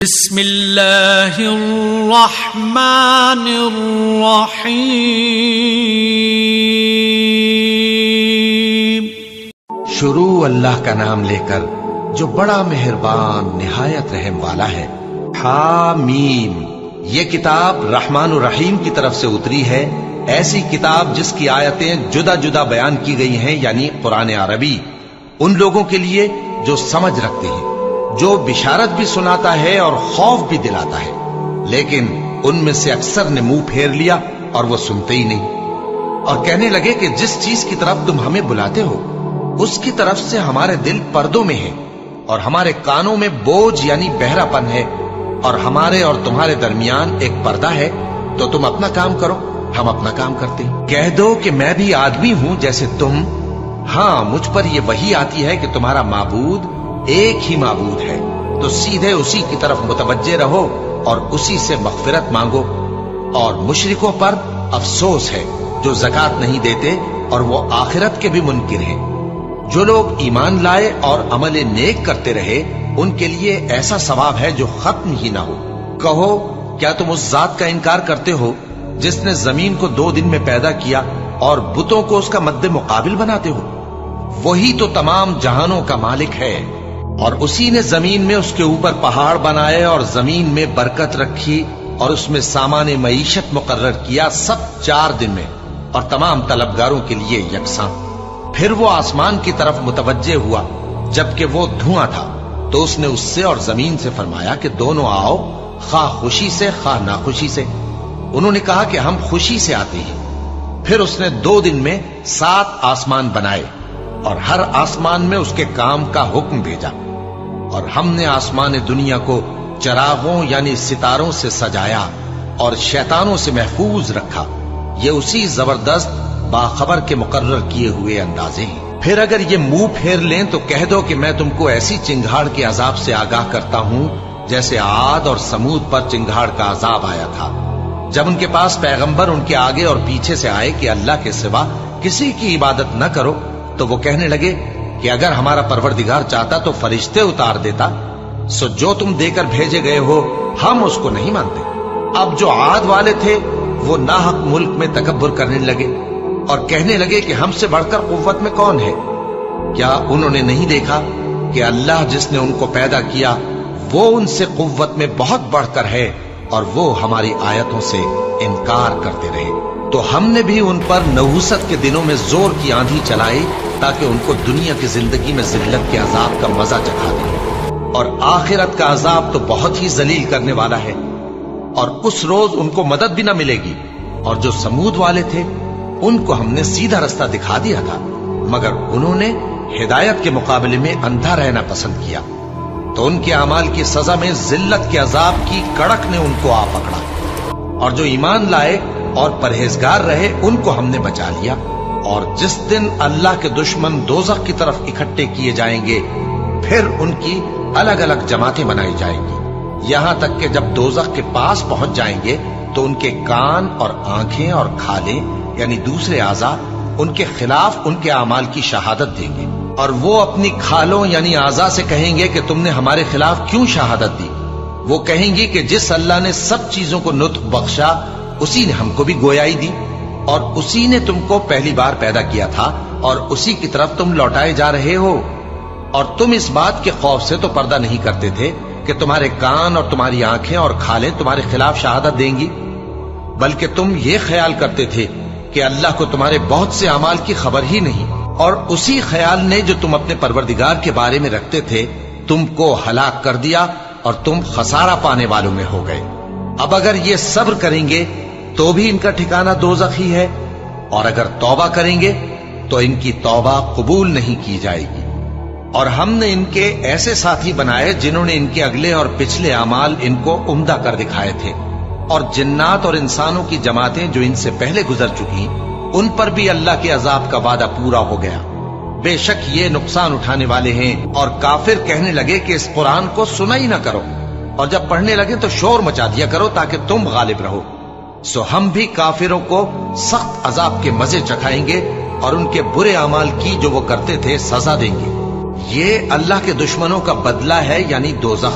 بسم اللہ الرحمن الرحیم۔ شروع اللہ کا نام لے کر جو بڑا مہربان نہایت رحم والا ہے۔ حامیم، یہ کتاب رحمان الرحیم کی طرف سے اتری ہے، ایسی کتاب جس کی آیتیں جدا جدا بیان کی گئی ہیں، یعنی قرآن عربی، ان لوگوں کے لیے جو سمجھ رکھتے ہیں، جو بشارت بھی سناتا ہے اور خوف بھی دلاتا ہے، لیکن ان میں سے اکثر نے منہ پھیر لیا اور وہ سنتے ہی نہیں، اور کہنے لگے کہ جس چیز کی طرف تم ہمیں بلاتے ہو اس کی طرف سے ہمارے دل پردوں میں ہے اور ہمارے کانوں میں بوجھ یعنی بہرا پن ہے، اور ہمارے اور تمہارے درمیان ایک پردہ ہے، تو تم اپنا کام کرو، ہم اپنا کام کرتے ہیں۔ کہہ دو کہ میں بھی آدمی ہوں جیسے تم، ہاں مجھ پر یہ وحی آتی ہے کہ تمہارا معبود ایک ہی معبود ہے، تو سیدھے اسی کی طرف متوجہ رہو اور اسی سے مغفرت مانگو۔ اور مشرکوں پر افسوس ہے جو زکوٰۃ نہیں دیتے اور وہ آخرت کے بھی منکر ہیں۔ جو لوگ ایمان لائے اور عمل نیک کرتے رہے ان کے لیے ایسا ثواب ہے جو ختم ہی نہ ہو۔ کہو کیا تم اس ذات کا انکار کرتے ہو جس نے زمین کو 2 دن میں پیدا کیا اور بتوں کو اس کا مد مقابل بناتے ہو؟ وہی تو تمام جہانوں کا مالک ہے، اور اسی نے زمین میں اس کے اوپر پہاڑ بنائے اور زمین میں برکت رکھی اور اس میں سامان معیشت مقرر کیا، سب 4 دن میں، اور تمام طلبگاروں کے لیے یکساں۔ پھر وہ آسمان کی طرف متوجہ ہوا جبکہ وہ دھواں تھا، تو اس نے اس سے اور زمین سے فرمایا کہ دونوں آؤ، خواہ خوشی سے خواہ ناخوشی سے۔ انہوں نے کہا کہ ہم خوشی سے آتے ہیں۔ پھر اس نے 2 دن میں 7 آسمان بنائے اور ہر آسمان میں اس کے کام کا حکم بھیجا، اور ہم نے آسمان دنیا کو چراغوں یعنی ستاروں سے سجایا اور شیطانوں سے محفوظ رکھا۔ یہ اسی زبردست باخبر کے مقرر کیے ہوئے اندازے ہیں۔ پھر اگر یہ منہ پھیر لیں تو کہہ دو کہ میں تم کو ایسی چنگھاڑ کے عذاب سے آگاہ کرتا ہوں جیسے عاد اور سمود پر چنگھاڑ کا عذاب آیا تھا، جب ان کے پاس پیغمبر ان کے آگے اور پیچھے سے آئے کہ اللہ کے سوا کسی کی عبادت نہ کرو، تو وہ کہنے لگے کہ اگر ہمارا پروردگار چاہتا تو فرشتے اتار دیتا، سو جو تم دے کر بھیجے گئے ہو ہم اس کو نہیں مانتے۔ اب جو عاد والے تھے وہ ناحق ملک میں تکبر کرنے لگے اور کہنے لگے کہ ہم سے بڑھ کر قوت میں کون ہے؟ کیا انہوں نے نہیں دیکھا کہ اللہ جس نے ان کو پیدا کیا وہ ان سے قوت میں بہت بڑھ کر ہے، اور وہ ہماری آیتوں سے انکار کرتے رہے؟ تو ہم نے بھی ان پر نحوست کے دنوں میں زور کی آندھی چلائی تاکہ ان کو دنیا کی زندگی میں ذلت کے عذاب کا مزہ چکھا دیں، اور آخرت کا عذاب تو بہت ہی ذلیل کرنے والا ہے، اور اس روز ان کو مدد بھی نہ ملے گی۔ اور جو سمود والے تھے ان کو ہم نے سیدھا رستہ دکھا دیا تھا، مگر انہوں نے ہدایت کے مقابلے میں اندھا رہنا پسند کیا، تو ان کے اعمال کی سزا میں ذلت کے عذاب کی کڑک نے ان کو آ پکڑا۔ اور جو ایمان لائے اور پرہیزگار رہے ان کو ہم نے بچا لیا۔ اور جس دن اللہ کے دشمن دوزخ کی طرف اکٹھے کیے جائیں گے پھر ان کی الگ الگ جماعتیں بنائی جائیں گی، یہاں تک کہ جب دوزخ کے پاس پہنچ جائیں گے تو ان کے کان اور آنکھیں اور کھالیں یعنی دوسرے اعضاء ان کے خلاف ان کے اعمال کی شہادت دیں گے، اور وہ اپنی کھالوں یعنی اعضاء سے کہیں گے کہ تم نے ہمارے خلاف کیوں شہادت دی؟ وہ کہیں گی کہ جس اللہ نے سب چیزوں کو نطق بخشا اسی نے ہم کو بھی گویائی دی، اور اسی نے تم کو پہلی بار پیدا کیا تھا اور اسی کی طرف تم لوٹائے جا رہے ہو، اور تم اس بات کے خوف سے تو پردہ نہیں کرتے تھے کہ تمہارے کان اور تمہاری آنکھیں اور کھالیں تمہارے خلاف شہادت دیں گی، بلکہ تم یہ خیال کرتے تھے کہ اللہ کو تمہارے بہت سے اعمال کی خبر ہی نہیں، اور اسی خیال نے جو تم اپنے پروردگار کے بارے میں رکھتے تھے تم کو ہلاک کر دیا اور تم خسارہ پانے والوں میں ہو گئے۔ اب اگر یہ صبر کریں گے تو بھی ان کا ٹھکانہ دوزخ ہی ہے، اور اگر توبہ کریں گے تو ان کی توبہ قبول نہیں کی جائے گی۔ اور ہم نے ان کے ایسے ساتھی بنائے جنہوں نے ان کے اگلے اور پچھلے اعمال ان کو عمدہ کر دکھائے تھے، اور جنات اور انسانوں کی جماعتیں جو ان سے پہلے گزر چکی ان پر بھی اللہ کے عذاب کا وعدہ پورا ہو گیا۔ بے شک یہ نقصان اٹھانے والے ہیں۔ اور کافر کہنے لگے کہ اس قرآن کو سنا ہی نہ کرو، اور جب پڑھنے لگے تو شور مچا دیا کرو تاکہ تم غالب رہو۔ سو ہم بھی کافروں کو سخت عذاب کے مزے چکھائیں گے اور ان کے برے اعمال کی جو وہ کرتے تھے سزا دیں گے۔ یہ اللہ کے دشمنوں کا بدلہ ہے یعنی دوزخ۔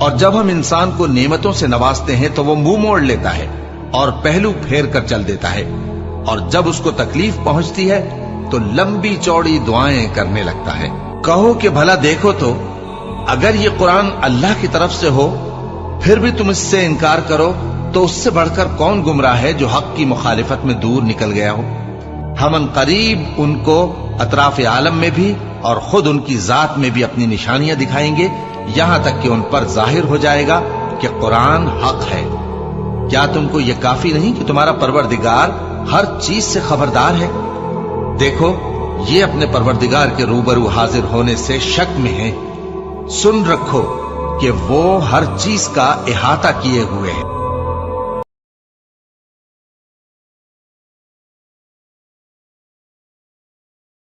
اور جب ہم انسان کو نعمتوں سے نوازتے ہیں تو وہ منہ موڑ لیتا ہے اور پہلو پھیر کر چل دیتا ہے، اور جب اس کو تکلیف پہنچتی ہے تو لمبی چوڑی دعائیں کرنے لگتا ہے۔ کہو کہ بھلا دیکھو تو اگر یہ قرآن اللہ کی طرف سے ہو پھر بھی تم اس سے انکار کرو تو اس سے بڑھ کر کون گمراہ ہے جو حق کی مخالفت میں دور نکل گیا ہو۔ ہم ان قریب ان کو اطراف عالم میں بھی اور خود ان کی ذات میں بھی اپنی نشانیاں دکھائیں گے، یہاں تک کہ ان پر ظاہر ہو جائے گا کہ قرآن حق ہے۔ کیا تم کو یہ کافی نہیں کہ تمہارا پروردگار ہر چیز سے خبردار ہے؟ دیکھو یہ اپنے پروردگار کے روبرو حاضر ہونے سے شک میں ہیں، سن رکھو کہ وہ ہر چیز کا احاطہ کیے ہوئے ہیں۔